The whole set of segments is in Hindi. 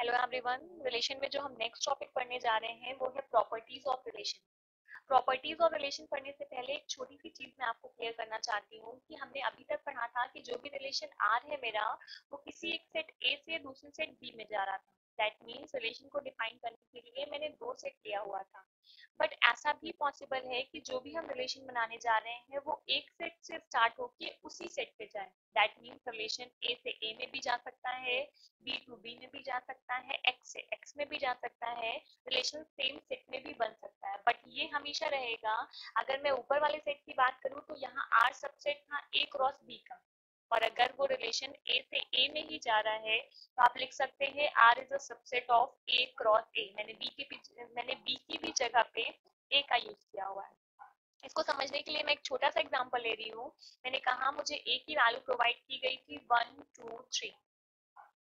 Hello everyone. रिलेशन में जो हम नेक्स्ट टॉपिक पढ़ने जा रहे हैं वो है properties of relation. Properties of relation पढ़ने से पहले एक छोटी सी चीज मैं आपको क्लियर करना चाहती हूँ कि हमने अभी तक पढ़ा था कि जो भी रिलेशन आर है मेरा, वो किसी एक सेट ए से दूसरे सेट बी में जा रहा था। दैट मीन्स रिलेशन को डिफाइन करने के लिए मैंने दो सेट लिया हुआ था। बट ऐसा भी पॉसिबल है कि जो भी हम रिलेशन बनाने जा रहे हैं वो एक सेट से स्टार्ट होके उसी सेट पे जाए। दैट मीन्स रिलेशन ए से ए में भी जा सकता है, बी टू बी में भी जा सकता है, एक्स से एक्स में भी जा सकता है, रिलेशन सेम सेट में भी बन सकता है। बट ये हमेशा रहेगा, अगर मैं ऊपर वाले सेट की बात करूं तो यहाँ आर सबसेट था ए क्रॉस बी का, और अगर वो रिलेशन ए से ए में ही जा रहा है तो आप लिख सकते हैं R is a subset of A cross A. मैंने बी की भी जगह पे ए का यूज किया हुआ है। इसको समझने के लिए मैं एक छोटा सा एग्जांपल ले रही हूँ। मैंने कहा मुझे ए की वैल्यू प्रोवाइड की गई थी 1 2 3।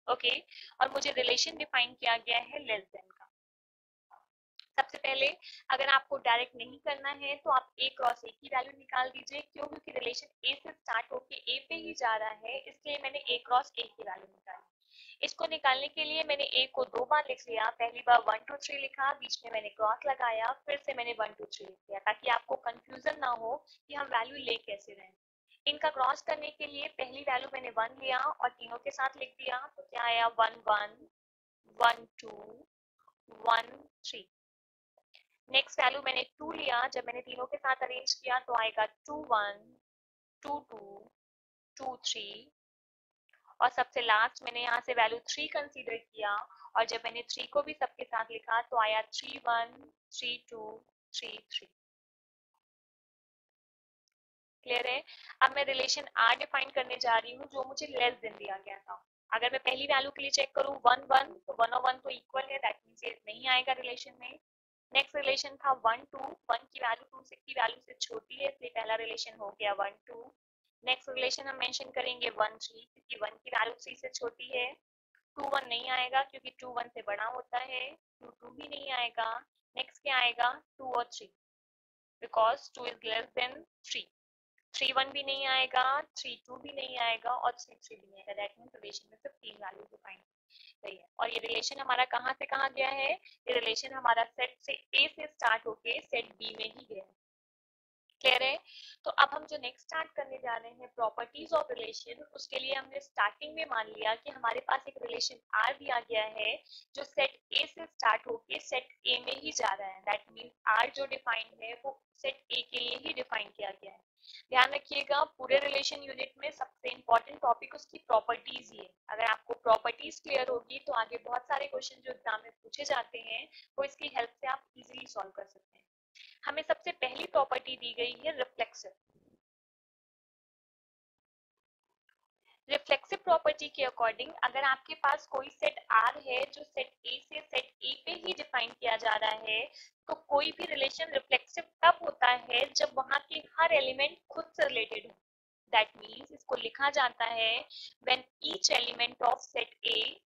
ओके, और मुझे रिलेशन डिफाइन किया गया है लेस देन का। सबसे पहले अगर आपको डायरेक्ट नहीं करना है तो आप ए क्रॉस ए की वैल्यू निकाल दीजिए। क्यों? क्योंकि रिलेशन ए से स्टार्ट होके ए पे ही जा रहा है, इसलिए मैंने ए क्रॉस ए की वैल्यू निकाली। इसको निकालने के लिए मैंने ए को दो बार लिख लिया। पहली बार 1 2 3 लिखा, बीच में मैंने क्रॉस लगाया, फिर से मैंने 1 2 3 लिख दिया, ताकि आपको कंफ्यूजन ना हो कि हम वैल्यू ले कैसे रहे हैं। इनका क्रॉस करने के लिए पहली वैल्यू मैंने 1 लिया और तीनों के साथ लिख दिया, तो क्या आया 1 1 1 2 1 3। नेक्स्ट वैल्यू मैंने 2 लिया, जब मैंने तीनों के साथ अरेंज किया तो आएगा 2 1 2 2 2 3। और सबसे लास्ट मैंने यहाँ से वैल्यू 3 कंसीडर किया, और जब मैंने 3 को भी सबके साथ लिखा तो आया 3 1 3 2 3 3। क्लियर है? अब मैं रिलेशन आर डिफाइन करने जा रही हूँ जो मुझे लेस देन दिया गया था। अगर मैं पहली वैल्यू के लिए चेक करूँ 1 1, तो 1 और 1 तो इक्वल है, दैट मींस ये नहीं आएगा रिलेशन में। नेक्स्ट रिलेशन था 1 2, 1 की वैल्यू 2 की वैल्यू से छोटी है, इसलिए पहला रिलेशन हो गया 1 2। नेक्स्ट रिलेशन हम मेंशन करेंगे 1 3, क्योंकि 1 की वैल्यू 3 से छोटी है। 2 1 नहीं आएगा क्योंकि 2 1 से बड़ा होता है। 2 2 भी नहीं आएगा। नेक्स्ट क्या आएगा 2 और 3, बिकॉज 2 इज लेस देन 3। 3 1 भी नहीं आएगा, 3 2 भी नहीं आएगा और 3 3 भी नहीं आएगा। दैट मींस रिलेशन में सिर्फ तीन वैल्यू डिफाइन गई है। और ये रिलेशन हमारा कहाँ से कहाँ गया है? ये रिलेशन हमारा सेट से ए से स्टार्ट होके सेट बी में ही गया है। क्लियर है? तो अब हम जो नेक्स्ट स्टार्ट करने जा रहे हैं प्रॉपर्टीज ऑफ रिलेशन, उसके लिए हमने स्टार्टिंग में मान लिया कि हमारे पास एक रिलेशन आर दिया गया है जो सेट ए से स्टार्ट होके सेट ए में ही जा रहा है। दैट मींस आर जो डिफाइंड है वो सेट ए के लिए ही डिफाइन किया गया है। ध्यान रखिएगा, पूरे रिलेशन यूनिट में सबसे इंपॉर्टेंट टॉपिक उसकी प्रॉपर्टीज ही है। अगर आपको प्रॉपर्टीज क्लियर होगी तो आगे बहुत सारे क्वेश्चन जो एग्जाम में पूछे जाते हैं वो इसकी हेल्प से आप इजीली सॉल्व कर सकते हैं। हमें सबसे पहली प्रॉपर्टी दी गई है रिफ्लेक्सिव। रिफ्लेक्सिव प्रॉपर्टी के अकॉर्डिंग अगर आपके पास कोई सेट आर है जो सेट ए से सेट ए पे ही डिफाइन किया जा रहा है, तो कोई भी रिलेशन रिफ्लेक्सिव तब होता है जब वहां के हर एलिमेंट खुद से रिलेटेड हो। दैट मीन्स इसको लिखा जाता है when each element of set A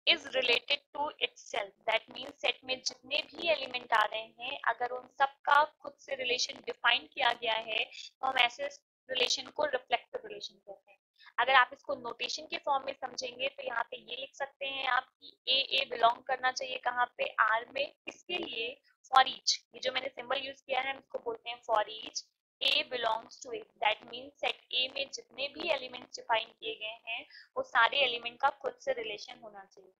is related to itself। that means set में जितने भी एलिमेंट आ रहे हैं अगर उन सबका खुद से रिलेशन डिफाइन किया गया है तो हम ऐसे रिलेशन को रिफ्लेक्सिव रिलेशन कहते हैं। अगर आप इसको नोटेशन के फॉर्म में समझेंगे तो यहाँ पे ये लिख सकते हैं आप कि ए बिलोंग करना चाहिए कहाँ पे? आर में। इसके लिए फॉर ईच, ये जो मैंने सिंबल यूज किया है हम इसको बोलते हैं for each a belongs to A. That means set A में जितने भी एलिमेंट्स डिफाइन किए गए हैं वो सारे एलिमेंट का खुद से रिलेशन होना चाहिए।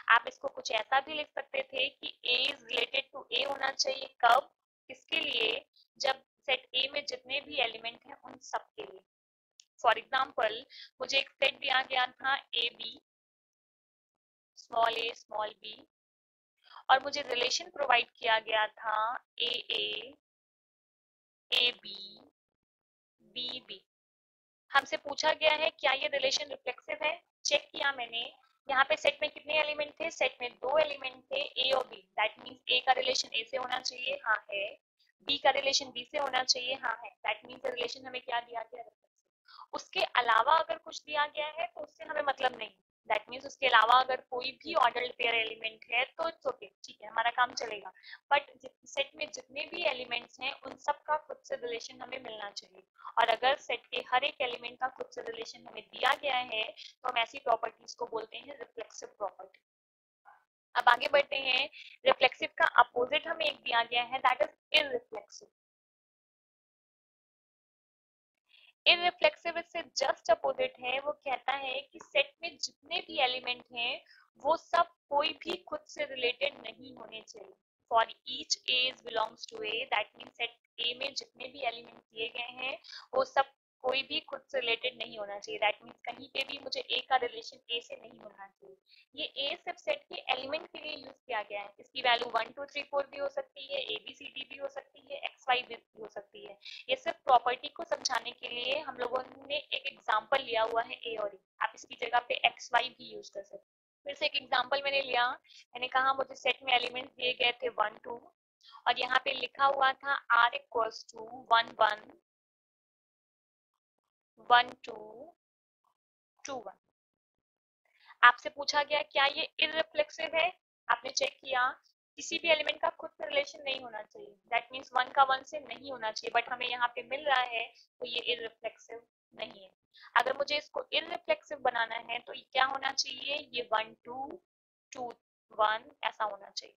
आप इसको कुछ ऐसा भी लिख सकते थे कि ए इज रिलेटेड टू ए होना चाहिए। कब? इसके लिए जब सेट ए में जितने भी एलिमेंट हैं उन सब के लिए। फॉर एग्जाम्पल मुझे एक सेट दिया गया था A B, small a small b, और मुझे रिलेशन प्रोवाइड किया गया था ए बी बी बी। हमसे पूछा गया है क्या ये रिलेशन रिफ्लेक्सिव है? चेक किया मैंने, यहाँ पे सेट में कितने एलिमेंट थे? सेट में दो एलिमेंट थे ए और बी। दैट मींस ए का रिलेशन ए से होना चाहिए, हाँ है। बी का रिलेशन बी से होना चाहिए, हाँ है। दैट मींस रिलेशन हमें क्या दिया गया? रिफ्लेक्सिव। उसके अलावा अगर कुछ दिया गया है तो उससे हमें मतलब नहीं। दैट मींस मीन्स उसके अलावा अगर कोई भी ऑर्डर्ड पेयर एलिमेंट है तो इट्स ओके, ठीक है, हमारा काम चलेगा। बट सेट में जितने भी एलिमेंट्स हैं उन सब का खुद से रिलेशन हमें मिलना चाहिए, और अगर सेट के हर एक एलिमेंट का खुद से रिलेशन हमें दिया गया है तो हम ऐसी प्रॉपर्टीज को बोलते हैं रिफ्लेक्सिव प्रॉपर्टी। अब आगे बढ़ते हैं, रिफ्लेक्सिव का अपोजिट हमें एक दिया गया है, दैट इज इररिफ्लेक्सिव। इररिफ्लेक्सिव इससे जस्ट अपोजिट है, वो कहता है कि सेट में जितने भी एलिमेंट हैं वो सब कोई भी खुद से रिलेटेड नहीं होने चाहिए। For each a belongs to A, that mean set A में जितने भी एलिमेंट दिए गए हैं वो सब कोई भी खुद से रिलेटेड नहीं होना चाहिए। दैट मीन्स कहीं पे भी मुझे ए का रिलेशन ए से नहीं होना चाहिए। ये ए सिर्फ सेट के एलिमेंट के लिए यूज किया गया है, इसकी वैल्यू 1 2 3 4 भी हो सकती है, ए बी सी डी भी हो सकती है, एक्स वाई भी हो सकती है। ये सिर्फ प्रॉपर्टी को समझाने के लिए हम लोगों ने एक एग्जांपल लिया हुआ है ए और ई, आप इसकी जगह पे एक्स वाई भी यूज कर सकते हैं। फिर से एक एग्जांपल मैंने लिया, मैंने कहा मुझे सेट में एलिमेंट्स दिए गए थे 1 2, और यहाँ पे लिखा हुआ था r इक्वल्स टू 1 1 1 2 2 1। आपसे पूछा गया क्या ये इररिफ्लेक्सिव है, आपने चेक किया किसी भी एलिमेंट का खुद से रिलेशन नहीं होना चाहिए, दैट मींस 1 का 1 से नहीं होना चाहिए, बट हमें यहाँ पे मिल रहा है तो ये इररिफ्लेक्सिव नहीं है। अगर मुझे इसको इररिफ्लेक्सिव बनाना है तो ये क्या होना चाहिए, ये 1 2 2 1 ऐसा होना चाहिए।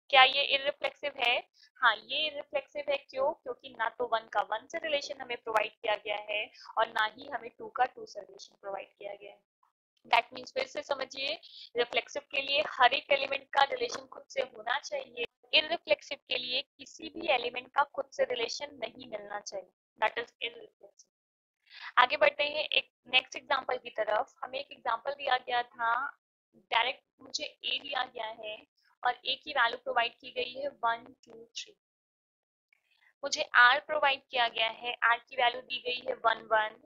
क्या ये इररिफ्लेक्सिव है? हाँ, ये इररिफ्लेक्सिव है। क्यों? क्योंकि ना तो 1 का 1 से रिलेशन हमें प्रोवाइड किया गया है और ना ही हमें 2 का 2 से रिलेशन प्रोवाइड किया गया है। दैट मीन्स फिर से समझिए, रिफ्लेक्सिव के लिए हर एक एलिमेंट का रिलेशन खुद से होना चाहिए, इररिफ्लेक्सिव के लिए किसी भी एलिमेंट का खुद से रिलेशन नहीं मिलना चाहिए, दैट इज इररिफ्लेक्सिव। आगे बढ़ते हैं एक नेक्स्ट एग्जांपल की तरफ। हमें एक एग्जांपल दिया गया था, डायरेक्ट मुझे ए दिया गया है और ए की वैल्यू प्रोवाइड की गई है 1 2 3। मुझे आर प्रोवाइड किया गया है, आर की वैल्यू दी गई है 1 1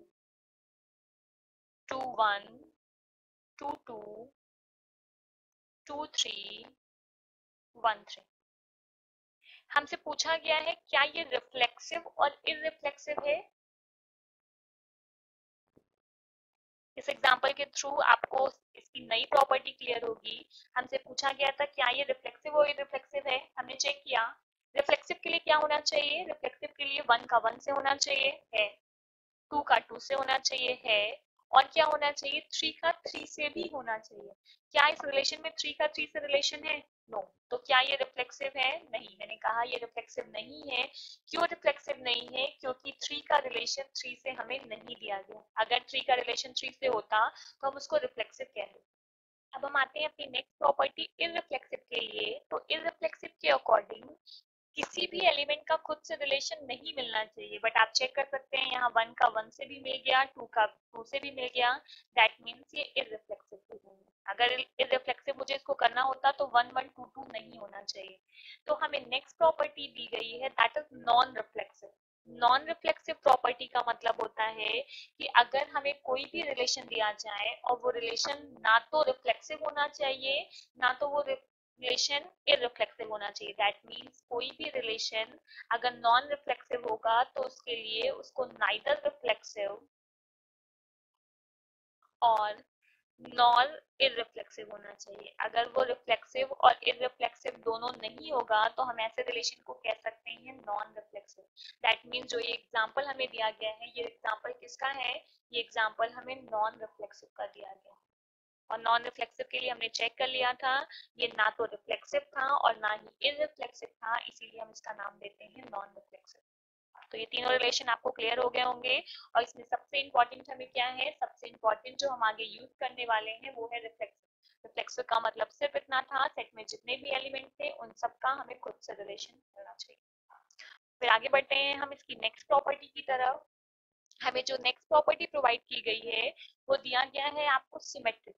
2 1 2 2 2 3 1 3। हमसे पूछा गया है क्या ये रिफ्लेक्सिव और इररिफ्लेक्सिव है। इस एग्जांपल के थ्रू आपको इसकी नई प्रॉपर्टी क्लियर होगी। हमसे पूछा गया था क्या ये रिफ्लेक्सिव और इररिफ्लेक्सिव है, हमने चेक किया रिफ्लेक्सिव के लिए क्या होना चाहिए, रिफ्लेक्सिव के लिए 1 का 1 से होना चाहिए है, 2 का 2 से होना चाहिए है, और क्या होना चाहिए, 3 का 3 से भी होना चाहिए। क्या इस रिलेशन में 3 का 3 से रिलेशन है? नो। तो क्या ये रिफ्लेक्सिव है? नहीं। मैंने कहा ये रिफ्लेक्सिव नहीं है। क्यों रिफ्लेक्सिव नहीं है? क्योंकि 3 का रिलेशन 3 से हमें नहीं दिया गया। अगर 3 का रिलेशन 3 से होता तो हम उसको रिफ्लेक्सिव कह देते। अब हम आते हैं अपनी नेक्स्ट प्रॉपर्टी इररिफ्लेक्सिव के लिए। तो इररिफ्लेक्सिव के अकॉर्डिंग किसी भी एलिमेंट का खुद से रिलेशन नहीं मिलना चाहिए, बट आप चेक कर सकते हैं यहाँ 1 का 1 से भी मिल गया, 2 का 2 से भी मिल गया, दैट मीन्स ये इररिफ्लेक्सिव भी नहीं है। अगर इररिफ्लेक्सिव मुझे इसको करना होता तो 1 1 2 2 नहीं होना चाहिए। तो हमें नेक्स्ट प्रॉपर्टी दी गई है, that is non reflexive. Non reflexive property का मतलब होता है कि अगर हमें कोई भी रिलेशन दिया जाए और वो रिलेशन ना तो रिफ्लेक्सिव होना चाहिए ना तो वो रिलेशन इररिफ्लेक्सिव होना चाहिए। दैट मीन्स कोई भी रिलेशन अगर नॉन रिफ्लेक्सिव होगा तो उसके लिए उसको नाइदर रिफ्लेक्सिव और नॉन इररिफ्लेक्सिव होना चाहिए। अगर वो रिफ्लेक्सिव और इररिफ्लेक्सिव दोनों नहीं होगा तो हम ऐसे रिलेशन को कह सकते हैं नॉन रिफ्लेक्सिव। दैट मीन्स जो ये एग्जांपल हमें दिया गया है, ये एग्जांपल किसका है, ये एग्जांपल हमें नॉन रिफ्लेक्सिव का दिया गया है। और नॉन रिफ्लेक्सिव के लिए हमने चेक कर लिया था, ये ना तो रिफ्लेक्सिव था और ना ही इररिफ्लेक्सिव था, इसीलिए हम इसका नाम देते हैं नॉन रिफ्लेक्सिव। तो ये तीनों रिलेशन आपको क्लियर हो गए होंगे। और इसमें सबसे इंपॉर्टेंट हमें क्या है, सबसे इंपॉर्टेंट जो हम आगे यूज करने वाले हैं वो है रिफ्लेक्सिव। रिफ्लेक्सिव का मतलब सिर्फ इतना था, सेट में जितने भी एलिमेंट थे उन सबका हमें खुद से रिलेशन करना चाहिए। फिर आगे बढ़ते हैं हम इसकी नेक्स्ट प्रॉपर्टी की तरफ। हमें जो नेक्स्ट प्रॉपर्टी प्रोवाइड की गई है वो दिया गया है आपको सिमेट्रिक।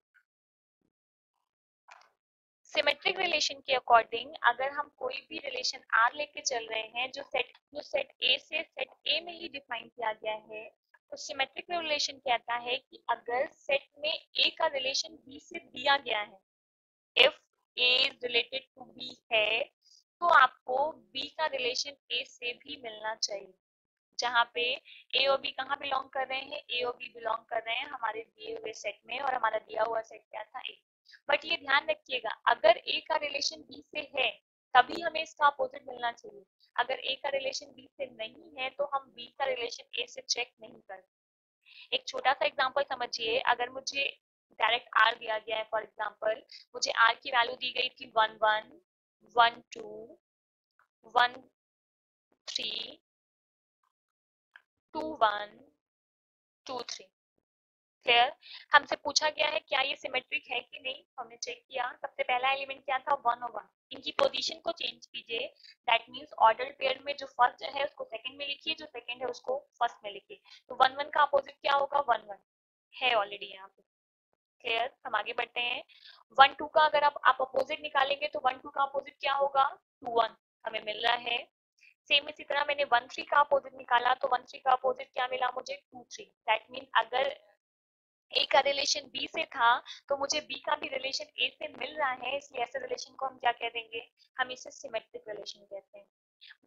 सिमेट्रिक रिलेशन के अकॉर्डिंग अगर हम कोई भी रिलेशन आर लेके चल रहे हैं जो सेट ए से सेट ए में ही डिफाइन किया गया है, तो सिमेट्रिक रिलेशन कहता है कि अगर सेट में ए का रिलेशन बी से दिया गया है, if A is related to B है, तो आपको बी का रिलेशन ए से भी मिलना चाहिए। जहाँ पे ए और बी कहाँ बिलोंग कर रहे हैं, ए और बी बिलोंग कर रहे हैं हमारे दिए हुए सेट में, और हमारा दिया हुआ सेट क्या था, ए। बट ये ध्यान रखिएगा, अगर ए का रिलेशन बी से है तभी हमें इसका अपोजिट मिलना चाहिए। अगर ए का रिलेशन बी से नहीं है तो हम बी का रिलेशन ए से चेक नहीं करते। एक छोटा सा एग्जांपल समझिए, अगर मुझे डायरेक्ट आर दिया गया है, फॉर एग्जांपल मुझे आर की वैल्यू दी गई थी 11, 12, 13, 21, 23। क्लियर। हमसे पूछा गया है क्या ये सिमेट्रिक है कि नहीं, हमने चेक किया। सबसे पहला एलिमेंट क्या था, 1 और 1। इनकी पोजीशन को चेंज कीजिए, दैट मींस ऑर्डर पेयर में जो फर्स्ट है उसको सेकंड में लिखिए, जो सेकंड है उसको फर्स्ट में लिखिए। तो 1 1 का अपोजिट क्या होगा, 1 1 है ऑलरेडी यहाँ पे। क्लियर। हम आगे बढ़ते हैं। 1 2 का अगर आप अपोजिट निकालेंगे तो 1 2 का अपोजिट क्या होगा, 2 1 हमें मिल रहा है। सेम इसी तरह मैंने 1 3 का अपोजिट निकाला तो 1 3 का अपोजिट क्या मिला मुझे, 2 3। दैट मींस अगर ए का रिलेशन बी से था तो मुझे बी का भी रिलेशन ए से मिल रहा है, इसलिए ऐसे रिलेशन को हम क्या कह देंगे, हम इसे सिमेट्रिक रिलेशन कहते हैं।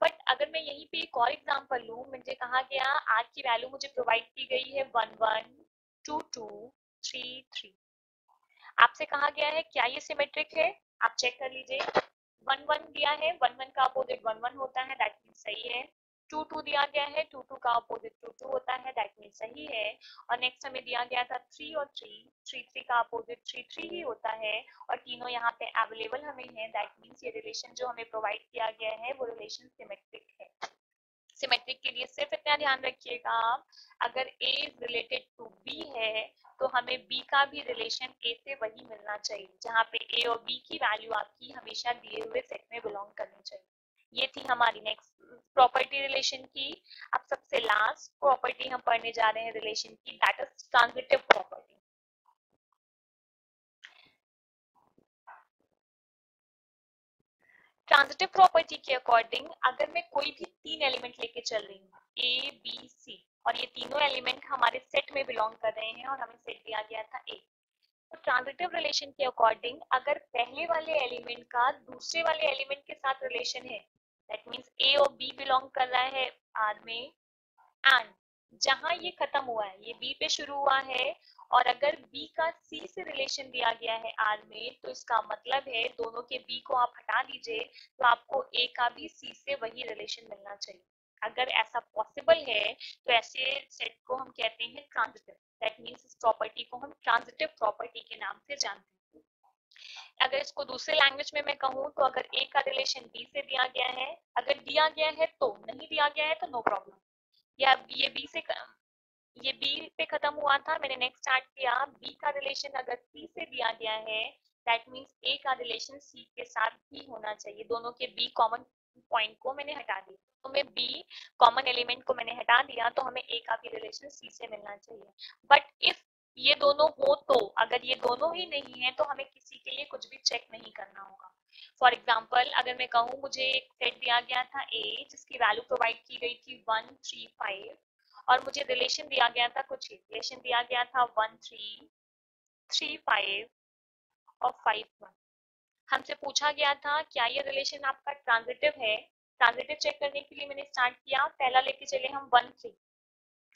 बट अगर मैं यहीं पे एक और एग्जांपल लूं, मुझे कहा गया आर की वैल्यू मुझे प्रोवाइड की गई है 1 1 2 2 3 3। आपसे कहा गया है क्या ये सिमेट्रिक है, आप चेक कर लीजिए। 1 1 दिया है, 1 1 का अपोजिट 1 1 होता है, दैट मींस सही है। 2 2 दिया गया है, 2 2 का अपोजिट 2 2 होता है, दैट मींस सही है। और नेक्स्ट हमें दिया गया था 3 और 3, 3 3 का अपोजिट 3 3 ही होता है, और तीनों यहाँ पे अवेलेबल हमें है, दैट मींस ये रिलेशन जो हमें प्रोवाइड किया गया है वो रिलेशन सिमेट्रिक है। सिमेट्रिक के लिए सिर्फ इतना ध्यान रखिएगा आप, अगर A is related to B है तो हमें B का भी रिलेशन A से वही मिलना चाहिए, जहाँ पे A और B की वैल्यू आपकी हमेशा दिए हुए सेट में बिलोंग करनी चाहिए। ये थी हमारी नेक्स्ट प्रॉपर्टी रिलेशन की। अब सबसे लास्ट प्रॉपर्टी हम पढ़ने जा रहे हैं रिलेशन की, that is transitive property. Transitive property के अकॉर्डिंग अगर मैं कोई भी 3 एलिमेंट लेके चल रही हूँ, ए बी सी, और ये तीनों एलिमेंट हमारे सेट में बिलोंग कर रहे हैं और हमें सेट दिया गया था ए, तो ट्रांजिटिव रिलेशन के अकॉर्डिंग अगर पहले वाले एलिमेंट का दूसरे वाले एलिमेंट के साथ रिलेशन है, दैट मींस ए और बी बिलोंग कर रहा है आर में, एंड जहां ये खत्म हुआ है ये बी पे शुरू हुआ है, और अगर बी का सी से रिलेशन दिया गया है आर में, तो इसका मतलब है दोनों के बी को आप हटा दीजिए तो आपको ए का भी सी से वही रिलेशन मिलना चाहिए। अगर ऐसा पॉसिबल है तो ऐसे सेट को हम कहते हैं ट्रांजिटिव, दैट मींस इस प्रॉपर्टी को हम ट्रांजिटिव प्रॉपर्टी के नाम से जानते हैं। अगर इसको दूसरे लैंग्वेज में मैं कहूँ तो अगर ए का रिलेशन बी से दिया गया है, अगर दिया गया है तो, नहीं दिया गया है तो नो प्रॉब्लम, या ये बी पे खत्म हुआ था, मैंने नेक्स्ट स्टार्ट किया, बी का रिलेशन अगर सी से दिया गया है दैट मींस ए का रिलेशन सी के साथ भी होना चाहिए, दोनों के बी कॉमन पॉइंट को मैंने हटा दिया, तो मैं बी कॉमन एलिमेंट को मैंने हटा दिया तो हमें ए का भी रिलेशन सी से मिलना चाहिए। बट इफ ये दोनों हो तो, अगर ये दोनों ही नहीं है तो हमें किसी के लिए कुछ भी चेक नहीं करना होगा। फॉर एग्जाम्पल अगर मैं कहूँ मुझे एक सेट दिया गया था ए जिसकी वैल्यू प्रोवाइड की गई थी 1 3 5, और मुझे रिलेशन दिया गया था, कुछ रिलेशन दिया गया था 1 3 3 5 और 5 1। हमसे पूछा गया था क्या ये रिलेशन आपका ट्रांजिटिव है। ट्रांजिटिव चेक करने के लिए मैंने स्टार्ट किया, पहला लेके चले हम 1 3,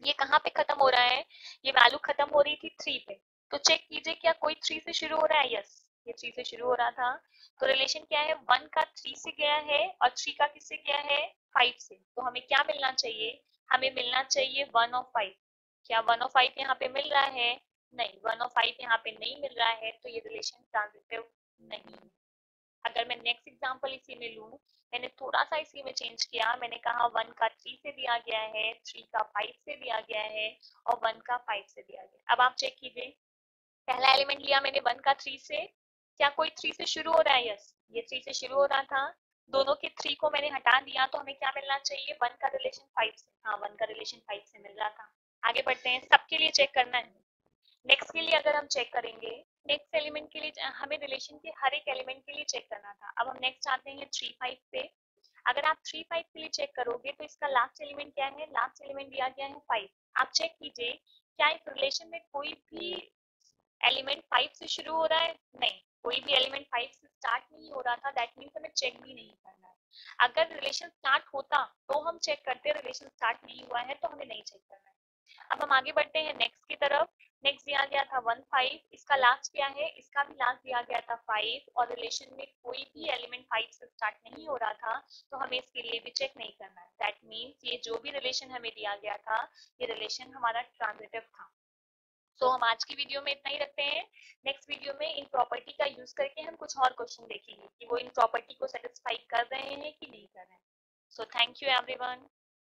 ये कहाँ पे खत्म हो रहा है, ये वैल्यू खत्म हो रही थी 3 पे, तो चेक कीजिए क्या कोई 3 से शुरू हो रहा है, यस ये 3 से शुरू हो रहा था, तो रिलेशन क्या है, 1 का 3 से गया है और 3 का किससे गया है, 5 से, तो हमें क्या मिलना चाहिए, हमें मिलना चाहिए 1 और 5। क्या 1 और 5 यहाँ पे मिल रहा है, नहीं 1 और 5 यहाँ पे नहीं मिल रहा है, तो ये रिलेशन ट्रांजिटिव नहीं है। अगर मैं नेक्स्ट एग्जांपल इसी में लूं, मैंने थोड़ा सा इसी में चेंज किया, मैंने कहा 1 का 3 से दिया गया है, 3 का 5 से दिया गया है और 1 का 5 से दिया गया। अब आप चेक कीजिए, पहला एलिमेंट लिया मैंने 1 का 3 से, क्या कोई 3 से शुरू हो रहा है, यस ये 3 से शुरू हो रहा था, दोनों के 3 को मैंने हटा दिया तो हमें क्या मिलना चाहिए, 1 का रिलेशन 5 से, हाँ 1 का रिलेशन 5 से मिल रहा था। आगे बढ़ते हैं, सबके लिए चेक करना है। नेक्स्ट के लिए अगर हम चेक करेंगे, नेक्स्ट एलिमेंट के लिए हमें रिलेशन के हर एक एलिमेंट के लिए चेक करना था। अब हम नेक्स्ट आते हैं 3 5 पे। अगर आप 3 5 के लिए चेक करोगे तो इसका लास्ट एलिमेंट क्या है, लास्ट एलिमेंट दिया गया है 5। आप चेक कीजिए क्या इस रिलेशन में कोई भी एलिमेंट 5 से शुरू हो रहा है, नहीं, कोई भी एलिमेंट 5 से स्टार्ट नहीं हो रहा था, दैट मीन्स हमें चेक भी नहीं करना है। अगर रिलेशन स्टार्ट होता तो हम चेक करते, रिलेशन स्टार्ट नहीं हुआ है तो हमें नहीं चेक करना है। अब हम आगे बढ़ते हैं नेक्स्ट की तरफ। नेक्स्ट दिया गया था 1 5, इसका लास्ट क्या है, इसका भी लास्ट दिया गया था 5 और रिलेशन में कोई भी एलिमेंट 5 से स्टार्ट नहीं हो रहा था, तो हमें इसके लिए भी चेक नहीं करना है। दैट मीन्स ये जो भी रिलेशन हमें दिया गया था, ये रिलेशन हमारा ट्रांजिटिव था। सो हम आज की वीडियो में इतना ही रखते हैं। नेक्स्ट वीडियो में इन प्रॉपर्टी का यूज करके हम कुछ और क्वेश्चन देखेंगे कि वो इन प्रॉपर्टी को सेटिस्फाई कर रहे हैं कि नहीं कर रहे हैं। So thank you everyone.